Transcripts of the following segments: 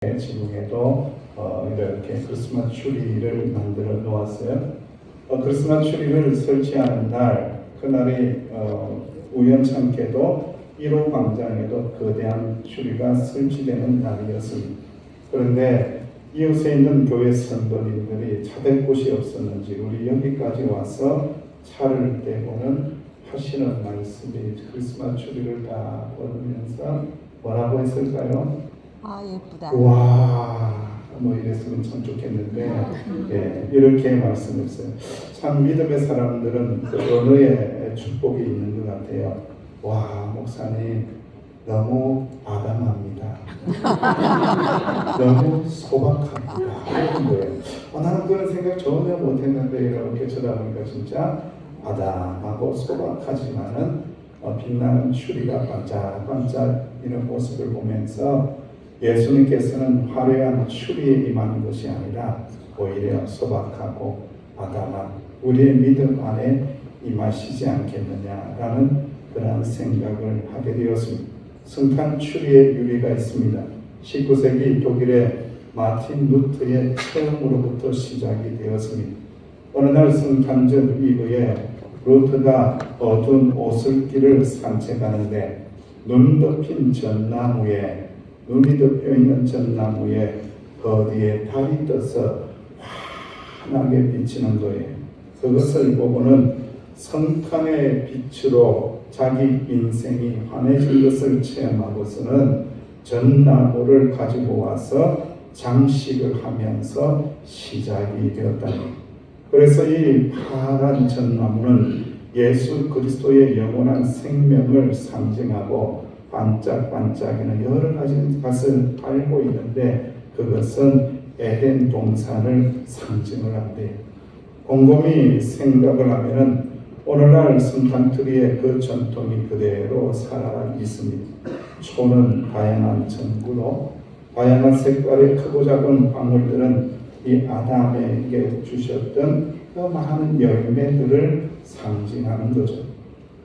지붕에도 이렇게 크리스마스 추리를 만들어 놓았어요. 크리스마스 추리를 설치하는 날, 그날이 우연찮게도 1호 광장에도 거대한 추리가 설치되는 날이었습니다. 그런데 이웃에 있는 교회 성도님들이 찾을 곳이 없었는지 우리 여기까지 와서 차를 대고는 하시는 말씀이 크리스마스 추리를 다 보면서 뭐라고 했을까요? 예쁘다. 와, 뭐 이랬으면 참 좋겠는데, 이렇게 말씀했어요. 참 믿음의 사람들은 그 언어에 축복이 있는 것 같아요. 와, 목사님 너무 아담합니다. 너무 소박합니다. 이런 거예요. 나는 그런 생각 전혀 못했는데 이렇게 쳐다보니까 진짜 아담하고 소박하지만은 빛나는 추리가 반짝반짝 이런 모습을 보면서 예수님께서는 화려한 추리에 임하는 것이 아니라 오히려 소박하고 아담한 우리의 믿음 안에 임하시지 않겠느냐라는 그런 생각을 하게 되었습니다. 성탄 추리의 유래가 있습니다. 19세기 독일의 마틴 루터의 체험으로부터 시작이 되었습니다. 어느 날 성탄절 이브에 루터가 어두운 오솔길을 산책하는데 눈 덮인 전나무에 눈이 덮여 있는 전나무에 거기에 달이 떠서 환하게 비치는 거예요. 그것을 보고는 성탄의 빛으로 자기 인생이 환해진 것을 체험하고서는 전나무를 가지고 와서 장식을 하면서 시작이 되었다. 그래서 이 파란 전나무는 예수 그리스도의 영원한 생명을 상징하고 반짝반짝이는 여러 가지 것을 알고 있는데 그것은 에덴 동산을 상징을 한대요. 곰곰이 생각을 하면은 오늘날 성탄트리의 그 전통이 그대로 살아 있습니다. 초는 다양한 전구로 다양한 색깔의 크고 작은 방울들은 이 아담에게 주셨던 그 많은 열매들을 상징하는 거죠.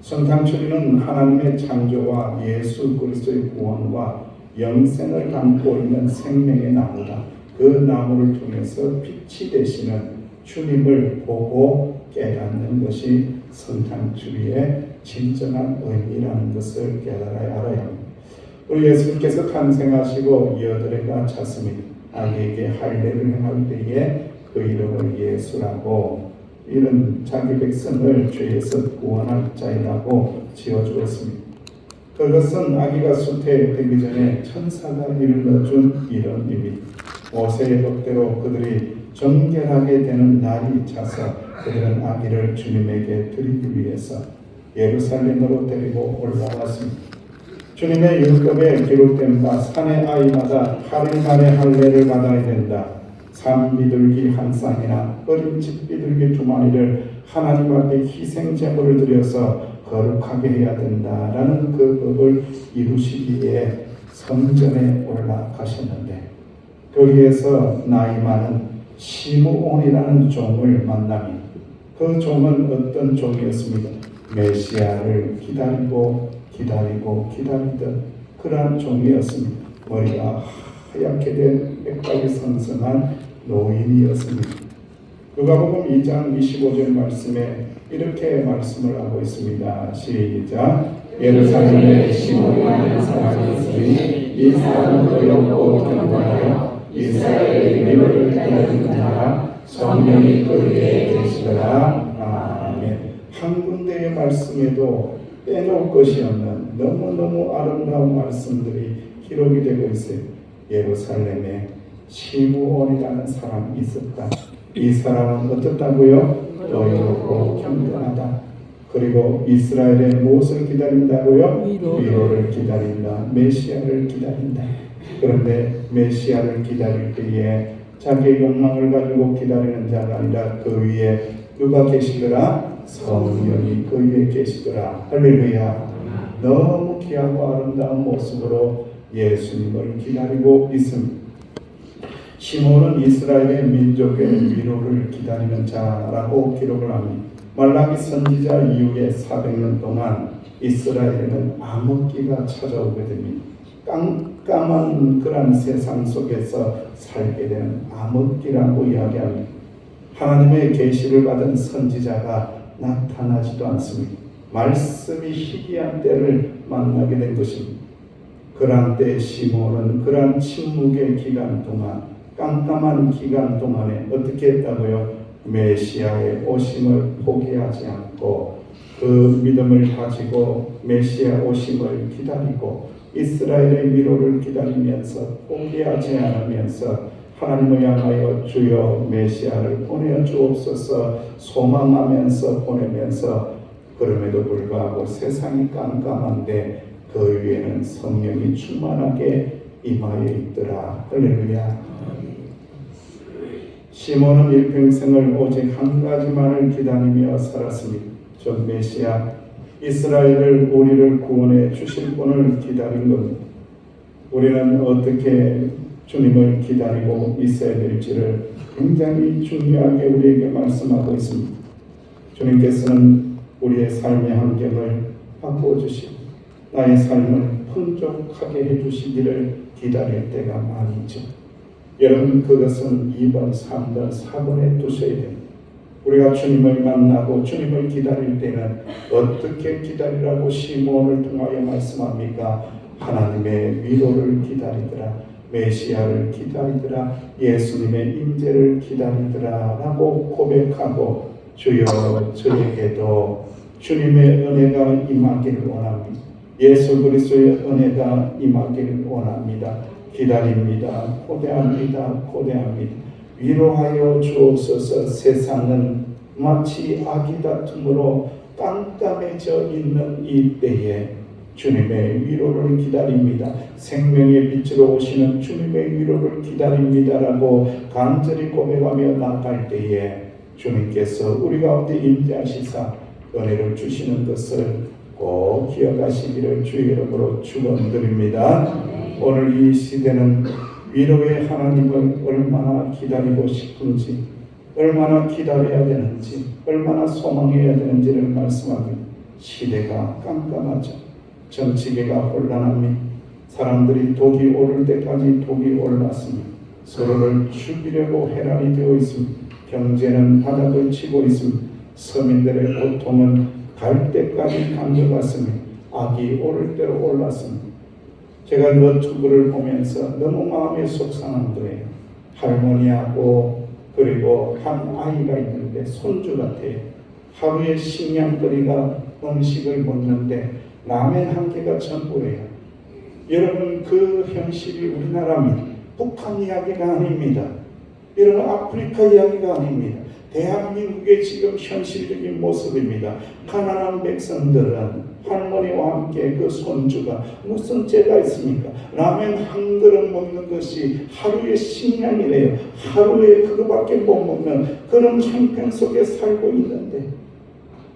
성탄추리는 하나님의 창조와 예수 그리스도의 구원과 영생을 담고 있는 생명의 나무다. 그 나무를 통해서 빛이 되시는 주님을 보고 깨닫는 것이 성탄추리의 진정한 의미라는 것을 깨달아야 알아요. 우리 예수님께서 탄생하시고 여드레가 찼습니다. 아기에게 할례를 행할 때에 그 이름을 예수라고 이런 자기 백성을 죄에서 구원할 자이라고 지어주었습니다. 그것은 아기가 쇠퇴되기 전에 천사가 일러준 이름입니다. 모세의 법대로 그들이 정결하게 되는 날이 차서 그들은 아기를 주님에게 드리기 위해서 예루살렘으로 데리고 올라왔습니다. 주님의 율법에 기록된 바 산의 아이마다 8일 만에 할례를 받아야 된다. 산비둘기 한 쌍이나 어린 집비둘기 2마리를 하나님 앞에 희생 제물을 드려서 거룩하게 해야 된다라는 그 법을 이루시기 위해 성전에 올라가셨는데 거기에서 나이 많은 시므온이라는 종을 만납니다. 그 종은 어떤 종이었습니까? 메시아를 기다리던 그러한 종이었습니다. 머리가 하얗게 된 백발이 성성한 노인이었습니다. 누가복음 2장 25절 말씀에 이렇게 말씀을 하고 있습니다. 시작. 예루살렘에 시므온이라는 사람이 있으니 이 사람은 어렵고 경건하여 이스라엘의 위로를 기다리는 자라 성령이 그 위에 계시더라. 아멘. 한 군데의 말씀에도 빼놓을 것이 없는 너무너무 아름다운 말씀들이 기록이 되고 있어요. 예루살렘에 시므온이라는 사람이 있었다. 이 사람은 어떻다고요? 여유롭고 경건하다. 그리고 이스라엘의 무엇을 기다린다고요? 위로를 기다린다. 메시아를 기다린다. 그런데 메시아를 기다릴 때에 자기의 욕망을 가지고 기다리는 자가 아니라 그 위에 누가 계시더라? 성령이 그 위에 계시더라. 할렐루야. 너무 귀하고 아름다운 모습으로 예수님을 기다리고 있습니다. 시므온은 이스라엘의 민족의 위로를 기다리는 자라고 기록을 합니다. 말라기 선지자 이후에 400년 동안 이스라엘에는 암흑기가 찾아오게 됩니다. 깜깜한 그런 세상 속에서 살게 되는 암흑기라고 이야기합니다. 하나님의 계시를 받은 선지자가 나타나지도 않습니다. 말씀이 희귀한 때를 만나게 된 것입니다. 그런 때 시몬은 그런 침묵의 기간 동안, 깜깜한 기간 동안에 어떻게 했다고요? 메시아의 오심을 포기하지 않고 그 믿음을 가지고 메시아 오심을 기다리고 이스라엘의 위로를 기다리면서 포기하지 않으면서 하나님을 향하여 주여 메시아를 보내어 주옵소서 소망하면서 보내면서 그럼에도 불구하고 세상이 깜깜한데 그 위에는 성령이 충만하게 임하여 있더라. 할렐루야. 시몬은 일평생을 오직 한 가지만을 기다리며 살았습니다. 저 메시아 이스라엘을 우리를 구원해 주실 분을 기다린 겁니다. 우리는 어떻게 주님을 기다리고 있어야 될지를 굉장히 중요하게 우리에게 말씀하고 있습니다. 주님께서는 우리의 삶의 환경을 바꾸어 주시고 나의 삶을 풍족하게 해주시기를 기다릴 때가 많이 있죠. 여러분 그것은 2번, 3번, 4번에 두셔야 됩니다. 우리가 주님을 만나고 주님을 기다릴 때는 어떻게 기다리라고 시몬을 통하여 말씀합니까? 하나님의 위로를 기다리더라. 메시아를 기다리더라. 예수님의 임재를 기다리더라 라고 고백하고 주여 저에게도 주님의 은혜가 임하기를 원합니다. 예수 그리스도의 은혜가 임하기를 원합니다. 기다립니다. 고대합니다. 위로하여 주옵소서. 세상은 마치 아기 다툼으로 깜깜해져 있는 이 때에 주님의 위로를 기다립니다. 생명의 빛으로 오시는 주님의 위로를 기다립니다라고 간절히 고백하며 나아갈 때에 주님께서 우리 가운데 임재하시사 은혜를 주시는 것을 꼭 기억하시기를 주의 이름으로 축원드립니다. 오늘 이 시대는 위로의 하나님을 얼마나 기다리고 싶은지, 얼마나 기다려야 되는지, 얼마나 소망해야 되는지를 말씀합니다. 시대가 깜깜하죠. 정치계가 혼란합니다. 사람들이 독이 오를 때까지 독이 올랐습니다. 서로를 죽이려고 해란이 되어 있습니다. 경제는 바닥을 치고 있습니다. 서민들의 고통은 갈 때까지 감겨갔습니다. 악이 오를 대로 올랐습니다. 제가 너튜브를 보면서 너무 마음이 속상한 거예요. 할머니하고 그리고 한 아이가 있는데 손주 같아요. 하루에 식량거리가 음식을 먹는데 라면 한 개가 전부예요. 여러분 그 현실이 우리나라입니다. 북한 이야기가 아닙니다. 여러분 아프리카 이야기가 아닙니다. 대한민국의 지금 현실적인 모습입니다. 가난한 백성들은 할머니와 함께 그 손주가 무슨 죄가 있습니까? 라면 한 그릇 먹는 것이 하루의 식량이래요. 하루에 그거밖에 못 먹는 그런 형편 속에 살고 있는데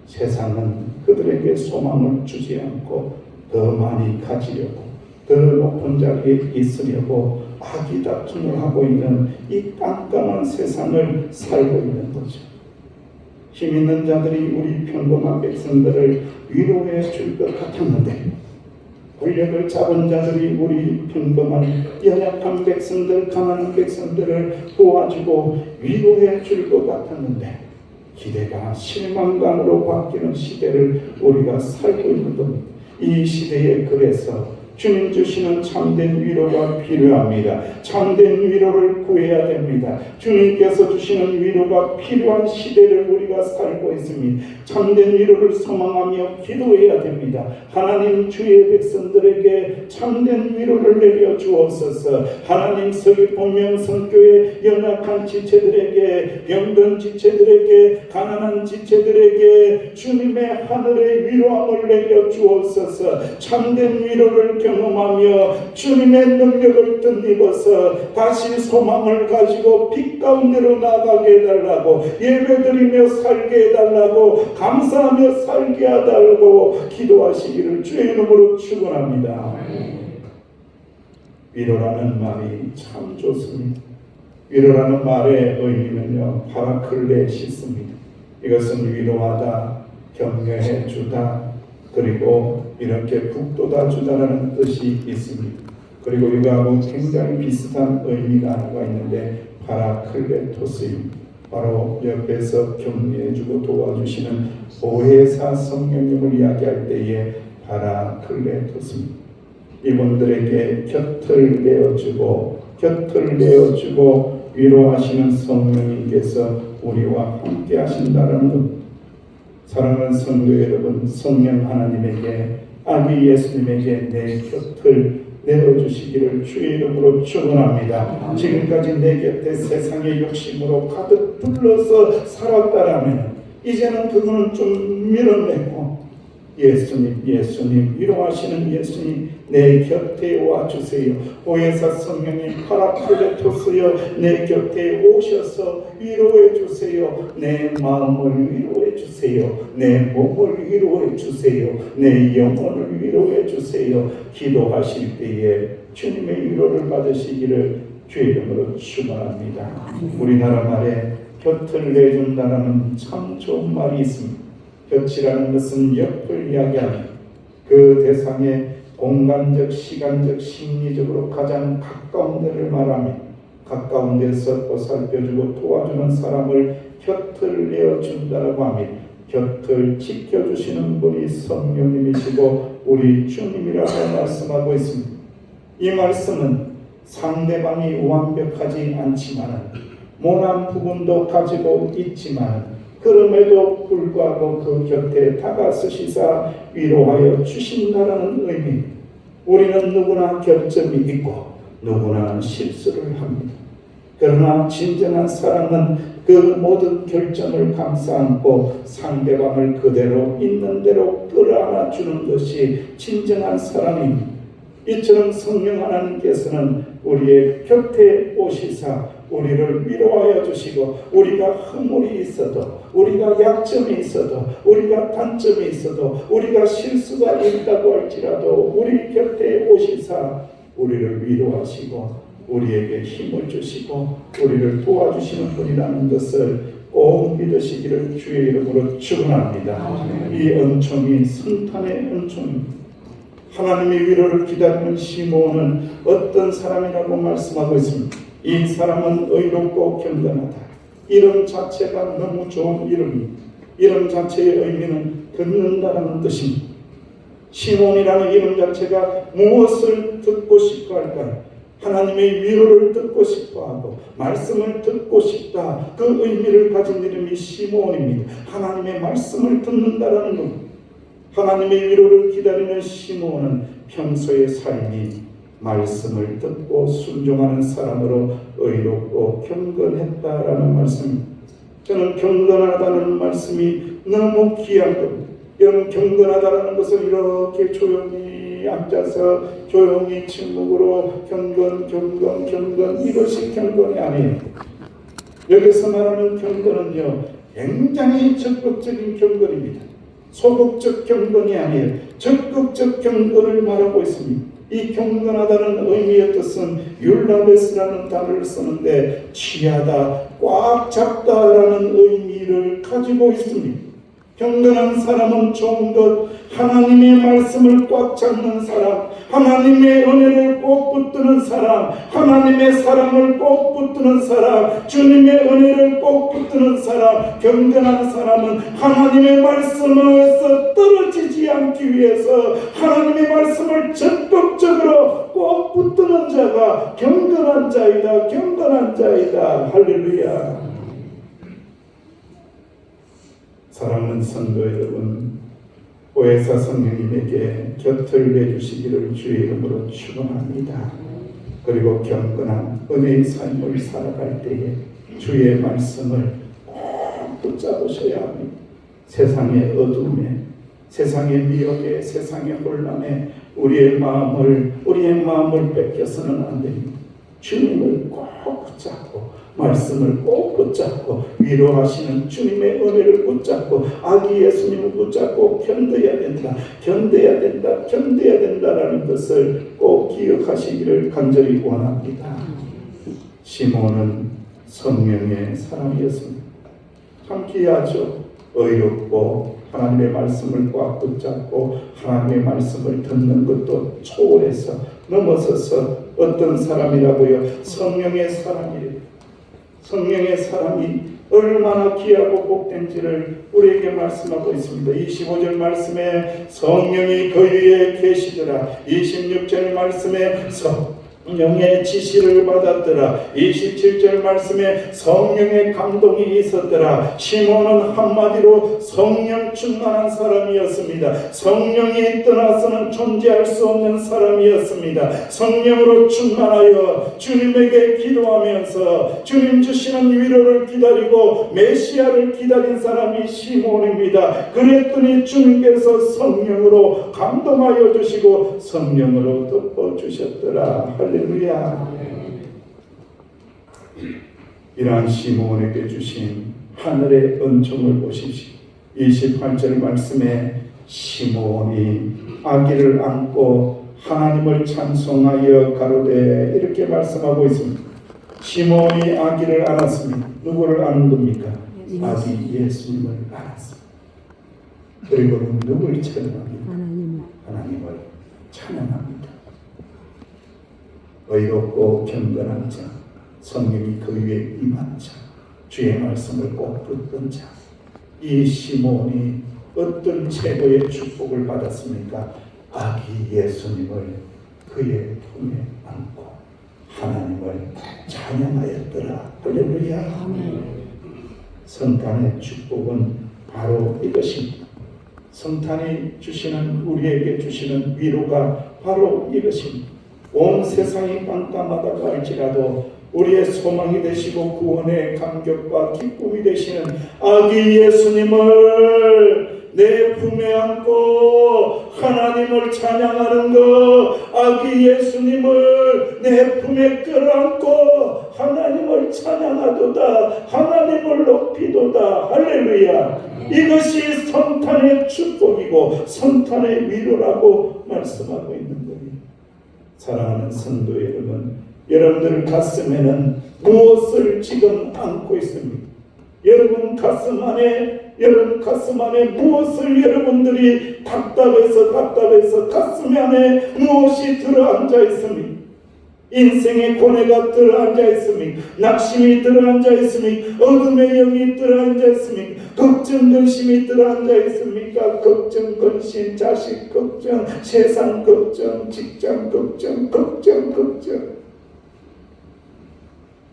세상은 그들에게 소망을 주지 않고 더 많이 가지려고 더 높은 자리에 있으려고 악이 다툼을 하고 있는 이 깜깜한 세상을 살고 있는 거죠. 힘 있는 자들이 우리 평범한 백성들을 위로해 줄 것 같았는데 권력을 잡은 자들이 우리 평범한 연약한 백성들, 가난한 백성들을 도와주고 위로해 줄 것 같았는데 기대가 실망감으로 바뀌는 시대를 우리가 살고 있는 겁니다. 이 시대에 그래서 주님 주시는 참된 위로가 필요합니다. 참된 위로를 구해야 됩니다. 주님께서 주시는 위로가 필요한 시대를 우리가 살고 있습니다. 참된 위로를 소망하며 기도해야 됩니다. 하나님 주의 백성들에게 참된 위로를 내려 주옵소서. 하나님 서귀포 명성교회 연약한 지체들에게, 병든 지체들에게, 가난한 지체들에게 주님의 하늘의 위로함을 내려 주옵소서. 참된 위로를 경험하며 주님의 능력을 덧입어서 다시 소망을 가지고 빛 가운데로 나가게 해달라고, 예배드리며 살게 해달라고, 감사하며 살게 해달라고 기도하시기를 주의 이름으로 축원합니다. 위로라는 말이 참 좋습니다. 위로라는 말의 의미는요, 파라클레시스입니다. 이것은 위로하다, 격려해 주다, 그리고 이렇게 북돋아 주다라는 뜻이 있습니다. 그리고 이거하고 굉장히 비슷한 의미가 하나가 있는데 파라클레토스입니다. 바로 옆에서 격려해주고 도와주시는 보혜사 성령님을 이야기할 때에 파라클레토스입니다. 이분들에게 곁을 내어주고 위로하시는 성령님께서 우리와 함께 하신다는 것. 사랑하는 성도 여러분, 성령 하나님에게, 아기 예수님에게 내 곁을 내어주시기를 주의 이름으로 축원합니다. 지금까지 내 곁에 세상의 욕심으로 가득 불러서 살았다라면 이제는 그거는 좀 밀어내고 예수님 위로하시는 예수님 내 곁에 와주세요. 보혜사 성령님 파라클레토스여 내 곁에 오셔서 위로해 주세요. 내 마음을 위로해 주세요. 내 몸을 위로해 주세요. 내 영혼을 위로해 주세요. 기도하실 때에 주님의 위로를 받으시기를 주의 이름으로 축원합니다. 우리나라 말에 곁을 내준다라는 참 좋은 말이 있습니다. 곁이라는 것은 옆을 이야기하는 그 대상의 공간적, 시간적, 심리적으로 가장 가까운 데를 말하며 가까운 데서 보살펴주고 도와주는 사람을 곁을 내어준다라고 합니다. 곁을 지켜주시는 분이 성령님이시고 우리 주님이라고 말씀하고 있습니다. 이 말씀은 상대방이 완벽하지 않지만 모난 부분도 가지고 있지만 그럼에도 불구하고 그 곁에 다가서시사 위로하여 주신다라는 의미. 우리는 누구나 결점이 있고 누구나 실수를 합니다. 그러나 진정한 사랑은 그 모든 결점을 감싸안고 상대방을 그대로 있는 대로 끌어안아 주는 것이 진정한 사랑입니다. 이처럼 성령 하나님께서는 우리의 곁에 오시사 우리를 위로하여 주시고 우리가 허물이 있어도 우리가 약점이 있어도 우리가 단점이 있어도 우리가 실수가 있다고 할지라도 우리 곁에 오시사 우리를 위로하시고 우리에게 힘을 주시고 우리를 도와주시는 분이라는 것을 꼭 믿으시기를 주의 이름으로 축원합니다. 이 은총이 성탄의 은총입니다. 하나님의 위로를 기다리는 시므온은 어떤 사람이라고 말씀하고 있습니다. 이 사람은 의롭고 경건하다. 이름 자체가 너무 좋은 이름입니다. 이름 자체의 의미는 듣는다라는 뜻입니다. 시므온이라는 이름 자체가 무엇을 듣고 싶어 할까요? 하나님의 위로를 듣고 싶어하고 말씀을 듣고 싶다. 그 의미를 가진 이름이 시므온입니다. 하나님의 말씀을 듣는다라는 겁니다. 하나님의 위로를 기다리는 시므온은 평소의 삶이 말씀을 듣고 순종하는 사람으로 의롭고 경건했다라는 말씀입니다. 저는 경건하다는 말씀이 너무 귀한 겁니다. 여러분, 경건하다라는 것은 이렇게 조용히 앉아서 조용히 침묵으로 경건 이것이 경건이 아니에요. 여기서 말하는 경건은요 굉장히 적극적인 경건입니다. 소극적 경건이 아니에요. 적극적 경건을 말하고 있습니다. 이 경건하다는 의미의 뜻은 율라베스라는 단어를 쓰는데 취하다, 꽉 잡다라는 의미를 가지고 있습니다. 경건한 사람은 좋은 것, 하나님의 말씀을 꽉 잡는 사람, 하나님의 은혜를 꼭 붙드는 사람, 하나님의 사랑을 꼭 붙드는 사람, 주님의 은혜를 꼭 붙드는 사람, 경건한 사람은 하나님의 말씀에서 떨어지지 않기 위해서 하나님의 말씀을 적극적으로 꼭 붙드는 자가 경건한 자이다. 경건한 자이다. 할렐루야. 사랑하는 성도 여러분, 보혜사 성령님에게 곁을 내주시기를 주의 이름으로 축원합니다. 그리고 경건한 은혜의 삶을 살아갈 때에 주의 말씀을 꼭 붙잡으셔야 합니다. 세상의 어둠에, 세상의 미혹에, 세상의 혼란에 우리의 마음을 뺏겨서는 안 됩니다. 주님을 꼭 붙잡고 말씀을 꼭 붙잡고 위로하시는 주님의 은혜를 붙잡고 아기 예수님을 붙잡고 견뎌야 된다라는 것을 꼭 기억하시기를 간절히 원합니다. 시몬은 성령의 사람이었습니다. 참 귀하죠. 의롭고 하나님의 말씀을 꽉 붙잡고 하나님의 말씀을 듣는 것도 초월해서 넘어서서 어떤 사람이라고요? 성령의 사람이래요. 성령의 사람이 얼마나 귀하고 복된지를 우리에게 말씀하고 있습니다. 25절 말씀에 성령이 그 위에 계시더라. 26절 말씀에 성령의 지시를 받았더라. 27절 말씀에 성령의 감동이 있었더라. 시몬은 한마디로 성령 충만한 사람이었습니다. 성령이 떠나서는 존재할 수 없는 사람이었습니다. 성령으로 충만하여 주님에게 기도하면서 주님 주시는 위로를 기다리고 메시아를 기다린 사람이 시몬입니다. 그랬더니 주님께서 성령으로 감동하여 주시고 성령으로 덮어주셨더라. 할렐루야. 이러한 시몬에게 주신 하늘의 은총을 보십시오. 28절 말씀에 시몬이 아기를 안고 하나님을 찬송하여 가로되 이렇게 말씀하고 있습니다. 시몬이 아기를 안았습니다. 누구를 안은 겁니까? 아기 예수님을 안았습니다. 그리고는 누구를 찬양합니까? 하나님을 찬양합니다. 의롭고 경건한 자, 성령이 그 위에 임한 자, 주의 말씀을 꼭 듣던 자, 이 시몬이 어떤 최고의 축복을 받았습니까? 아기 예수님을 그의 품에 안고 하나님을 찬양하였더라. 할렐루야. 성탄의 축복은 바로 이것입니다. 성탄이 주시는, 우리에게 주시는 위로가 바로 이것입니다. 온 세상이 깜깜하다고 할지라도 우리의 소망이 되시고 구원의 감격과 기쁨이 되시는 아기 예수님을 내 품에 안고 하나님을 찬양하는 것, 아기 예수님을 내 품에 끌어안고 하나님을 찬양하도다, 하나님을 높이도다. 할렐루야. 이것이 성탄의 축복이고 성탄의 위로라고 말씀하고 있는 거예요. 사랑하는 성도 여러분, 여러분들 가슴에는 무엇을 지금 안고 있습니까? 여러분 가슴 안에 무엇을 여러분들이 답답해서 가슴 안에 무엇이 들어앉아 있습니까? 인생의 고뇌가 들어앉아 있습니까? 낙심이 들어앉아 있습니까? 어둠의 영이 들어앉아 있습니까? 걱정 근심이 들어앉아 있습니까? 걱정 근심, 자식 걱정, 세상 걱정, 직장 걱정.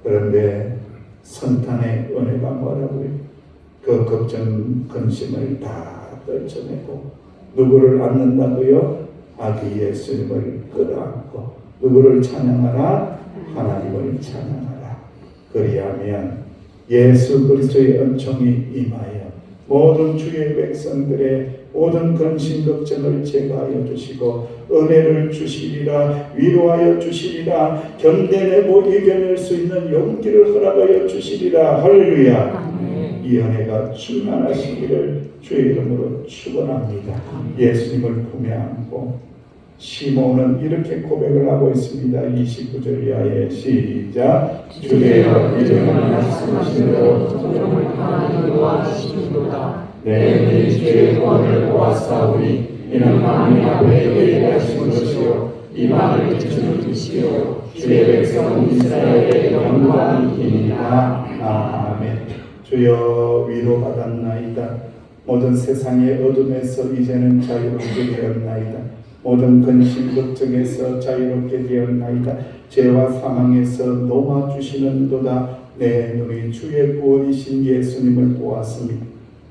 그런데 성탄의 은혜가 뭐라고요? 그 걱정 근심을 다 떨쳐내고 누구를 안는다고요? 아기 예수님을 끌어안고 누구를 찬양하라? 하나님을 찬양하라. 그리하면 예수 그리스도의 은총이 임하여 모든 주의 백성들의 모든 근심 걱정을 제거하여 주시고 은혜를 주시리라, 위로하여 주시리라, 견뎌내고 이겨낼 수 있는 용기를 허락하여 주시리라. 할렐루야. 이 은혜가 충만하시기를 주의 이름으로 축원합니다. 예수님을 품에 안고 시몬은 이렇게 고백을 하고 있습니다. 29절 이하에 시작. 주여 이름을 말씀하신 대로 성령을 강하게 도와주시도다. 내 주의 구원을 보았사오니 이는 하나님 앞에 예배하신 것이요 이 말을 주는 뜻이요 주의 백성 이스라엘의 영광이니라. 아멘. 주여 위로받았나이다. 모든 세상의 어둠에서 이제는 자유롭게 되었나이다. 모든 근심 걱정에서 자유롭게 되었나이다. 죄와 사망에서 놓아주시는도다. 내 눈이 주의 구원이신 예수님을 보았습니다.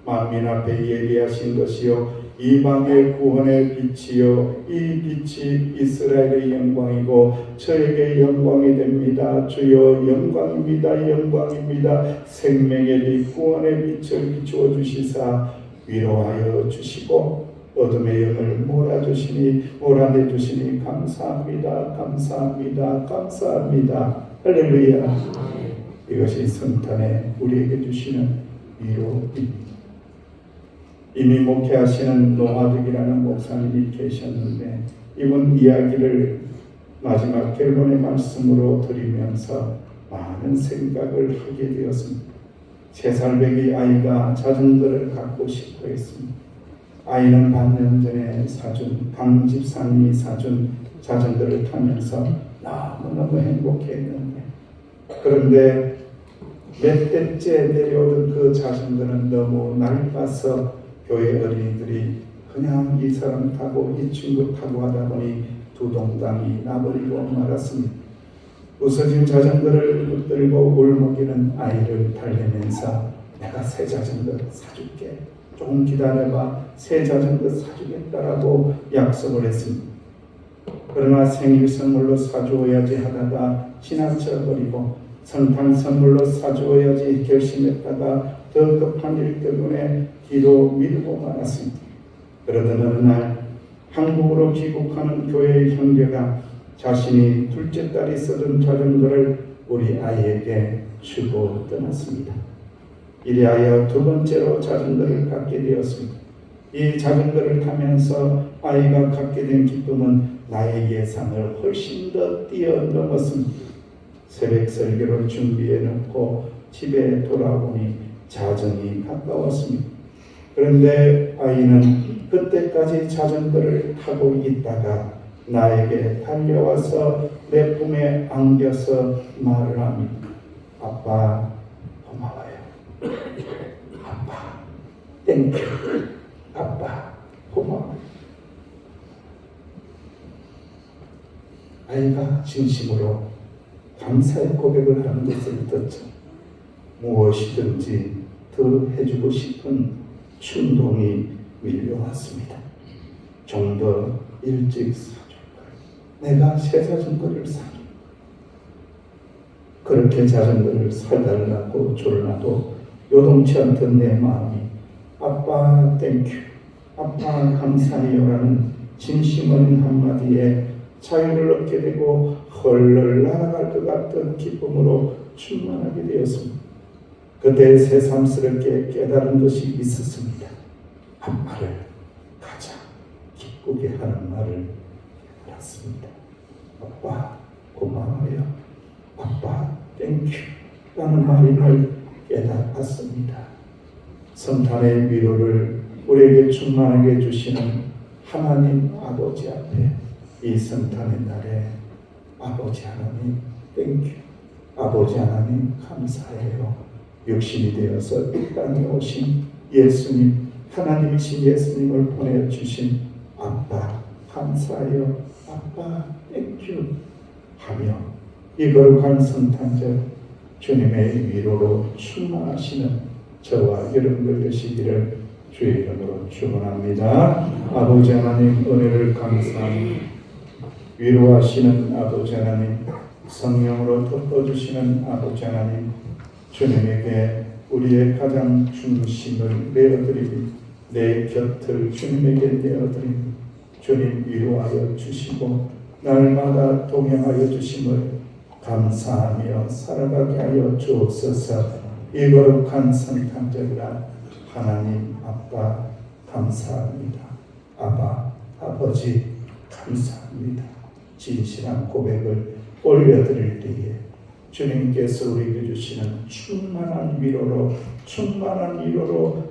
만민 앞에 예비하신 것이요 이방의 구원의 빛이요 이 빛이 이스라엘의 영광이고 저에게 영광이 됩니다. 주여 영광입니다. 생명의 빛 구원의 빛을 비추어 주시사 위로하여 주시고 어둠의 영을 몰아내주시니 감사합니다. 할렐루야. 이것이 성탄에 우리에게 주시는 위로입니다. 이미 목회하시는 노하득이라는 목사님이 계셨는데 이번 이야기를 마지막 결론의 말씀으로 드리면서 많은 생각을 하게 되었습니다. 3살배기 아이가 자전거를 갖고 싶어 했습니다. 아이는 반년 전에 사준, 강 집사님이 사준 자전거를 타면서 너무너무 행복했는데, 그런데 몇 대째 내려오던 그 자전거는 너무 낡아서 교회 어린이들이 그냥 이 사람 타고 이 친구 타고 하다 보니 두 동강이 나버리고 말았습니다. 부서진 자전거를 붙들고 울먹이는 아이를 달래면서 내가 새 자전거 사줄게, 조금 기다려봐, 새 자전거 사주겠다라고 약속을 했습니다. 그러나 생일 선물로 사주어야지 하다가 지나쳐버리고 성탄 선물로 사주어야지 결심했다가 더 급한 일 때문에 뒤로 미루고 말았습니다. 그러던 어느 날 한국으로 귀국하는 교회의 형제가 자신이 둘째 딸이 쓰던 자전거를 우리 아이에게 주고 떠났습니다. 이리하여 두 번째로 자전거를 갖게 되었습니다. 이 자전거를 타면서 아이가 갖게 된 기쁨은 나의 예상을 훨씬 더 뛰어넘었습니다. 새벽 설교를 준비해 놓고 집에 돌아오니 자정이 가까웠습니다. 그런데 아이는 그때까지 자전거를 타고 있다가 나에게 달려와서 내 품에 안겨서 말을 합니다. 아빠 고마워요. 아빠 땡큐. 아빠 고마워요. 아이가 진심으로 감사의 고백을 하는 것을 듣자 무엇이든지 더 해주고 싶은 충동이 밀려왔습니다. 좀 더 일찍 사줄까? 내가 새 자전거를 사줘. 그렇게 자전거를 사달라고 졸라도 요동치 않던 내 마음이 아빠 땡큐, 아빠 감사해요라는 진심 어린 한마디에 자유를 얻게 되고 헐렁 날아갈 것 같던 기쁨으로 충만하게 되었습니다. 그때 새삼스럽게 깨달은 것이 있었습니다. 아빠를 가장 기쁘게 하는 말을 알았습니다. 아빠 고마워요. 아빠 땡큐 라는 말임을 깨달았습니다. 성탄의 위로를 우리에게 충만하게 주시는 하나님 아버지 앞에 이 성탄의 날에 아버지 하나님 땡큐, 아버지 하나님 감사해요. 육신이 되어서 이 땅에 오신 예수님, 하나님이신 예수님을 보내주신 아빠 감사해요. 아빠 땡큐 하며 이 거룩한 성탄절 주님의 위로로 충만하시는 저와 여러분들 되시기를 주의 이름으로 축원합니다. 아버지 하나님 은혜를 감사합니다. 위로하시는 아버지 하나님, 성령으로 덮어주시는 아버지 하나님, 주님에게 우리의 가장 중심을 내어드리고 내 곁을 주님에게 내어드리고 주님 위로하여 주시고 날마다 동행하여 주심을 감사하며 살아가게 하여 주옵소서. 이 거룩한 성탄절이라 하나님 아빠 감사합니다. 아버지 감사합니다. 진실한 고백을 올려드릴 때에 주님께서 우리에게 주시는 충만한 위로로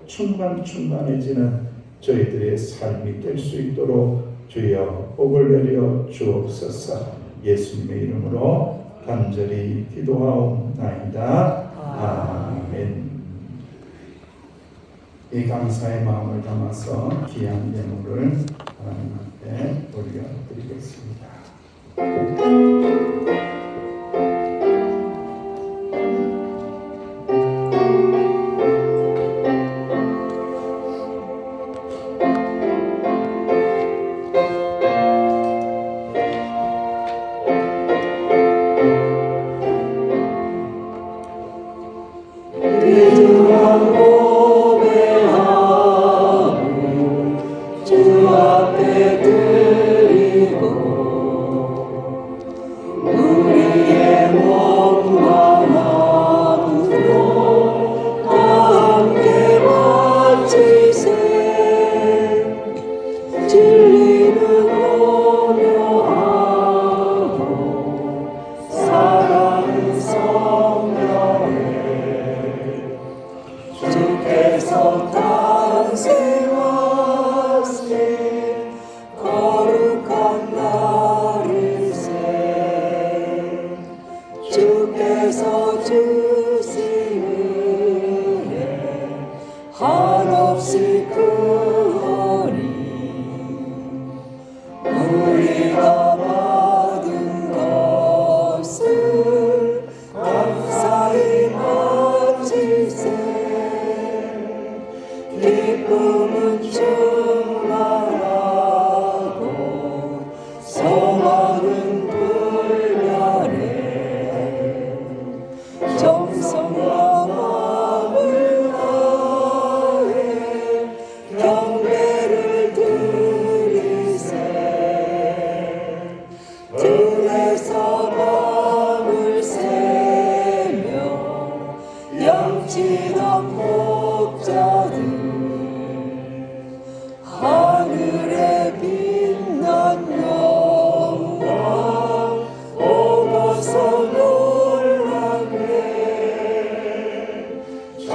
충만해지는 저희들의 삶이 될 수 있도록 주여 복을 내려 주옵소서. 예수님의 이름으로 간절히 기도하옵나이다. 아멘. 이 감사의 마음을 담아서 귀한 예물을 하나님 앞에 올려드리겠습니다. 주 앞에 드리고 크신 은혜 한없이 크오니 우리가 받은 것을 감사히 바칠세 기쁨은 충만하고 소망은 불멸해 정성과 마음을 다해 경배를 드리세 들에서 밤을 새며 양치던 목자들 하늘에 빛난 영광 오고서 놀라네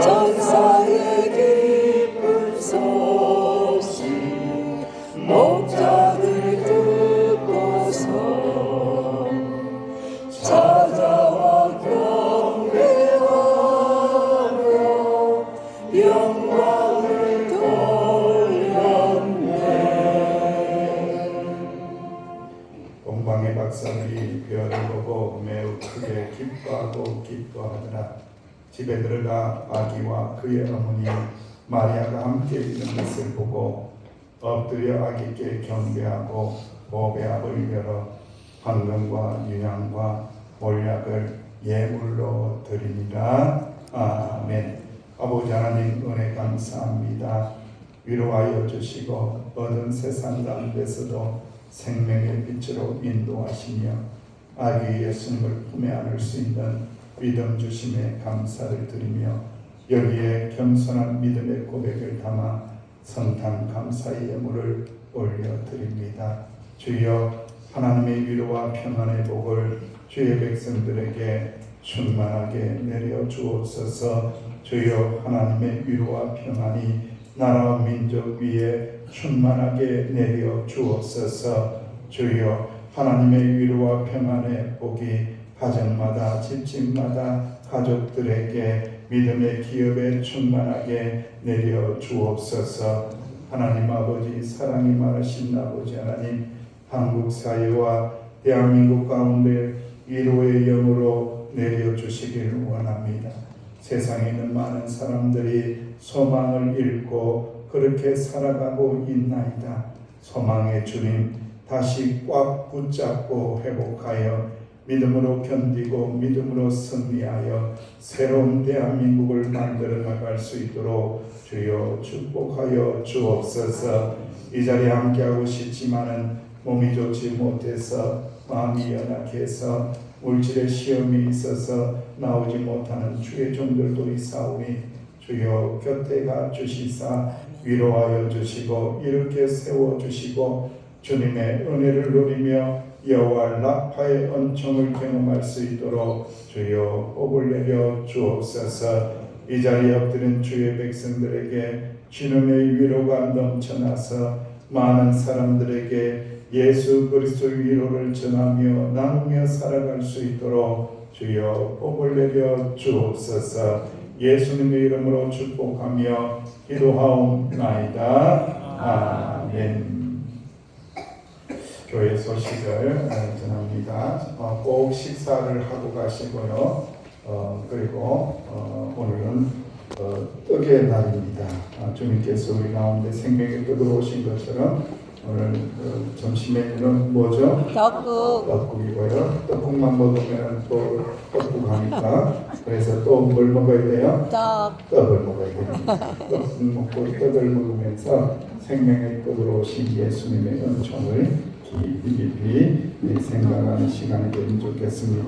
천사의 기쁜 소식 목자들 듣고서 찾아와 경배하며 영광을 돌렸네. 동방의 박사들이 별을 보고 매우 크게 기뻐하더라. 집에 들어가 아기와 그의 어머니 마리아가 함께 있는 것을 보고 엎드려 아기께 경배하고 보배압을 열어 황금과 유향과 몰약을 예물로 드리니라. 아멘. 아버지 하나님 은혜 감사합니다. 위로하여 주시고 얻은 세상 가운데서도 생명의 빛으로 인도하시며 아기 예수님을 품에 안을 수 있는 믿음 주심에 감사를 드리며 여기에 겸손한 믿음의 고백을 담아 성탄 감사의 예물을 올려드립니다. 주여 하나님의 위로와 평안의 복을 주의 백성들에게 충만하게 내려 주옵소서. 주여 하나님의 위로와 평안이 나라와 민족 위에 충만하게 내려 주옵소서. 주여 하나님의 위로와 평안의 복이 가정마다 집집마다 가족들에게 믿음의 기업에 충만하게 내려 주옵소서. 하나님 아버지 사랑이 많으신 아버지 하나님 한국 사회와 대한민국 가운데 위로의 영으로 내려 주시길 원합니다. 세상에 있는 많은 사람들이 소망을 잃고 그렇게 살아가고 있나이다. 소망의 주님 다시 꽉 붙잡고 회복하여 믿음으로 견디고 믿음으로 승리하여 새로운 대한민국을 만들어 나갈 수 있도록 주여 축복하여 주옵소서. 이 자리에 함께하고 싶지만은 몸이 좋지 못해서 마음이 연약해서 물질의 시험이 있어서 나오지 못하는 주의 종들도 있사오니 주여 곁에 가 주시사 위로하여 주시고 이렇게 세워주시고 주님의 은혜를 누리며 여호와 라파의 은총을 경험할 수 있도록 주여 복을 내려 주옵소서. 이 자리에 엎드린 주의 백성들에게 주님의 위로가 넘쳐나서 많은 사람들에게 예수 그리스도의 위로를 전하며 나누며 살아갈 수 있도록 주여 복을 내려 주옵소서. 예수님의 이름으로 축복하며 기도하옵나이다. 아멘. 교회 소식을 전합니다. 꼭 식사를 하고 가시고요. 그리고 오늘은 떡의 날입니다. 주님께서 우리 가운데 생명의 떡으로 오신 것처럼 오늘 점심 메뉴는 뭐죠? 떡국이고요. 떡국만 먹으면 또 떡국하니까 그래서 또 뭘 먹어야 돼요? 떡을 먹어야 됩니다. 떡 먹고 떡을 먹으면서 생명의 떡으로 오신 예수님의 은총을 깊이 생각하는 시간이 되면 좋겠습니다.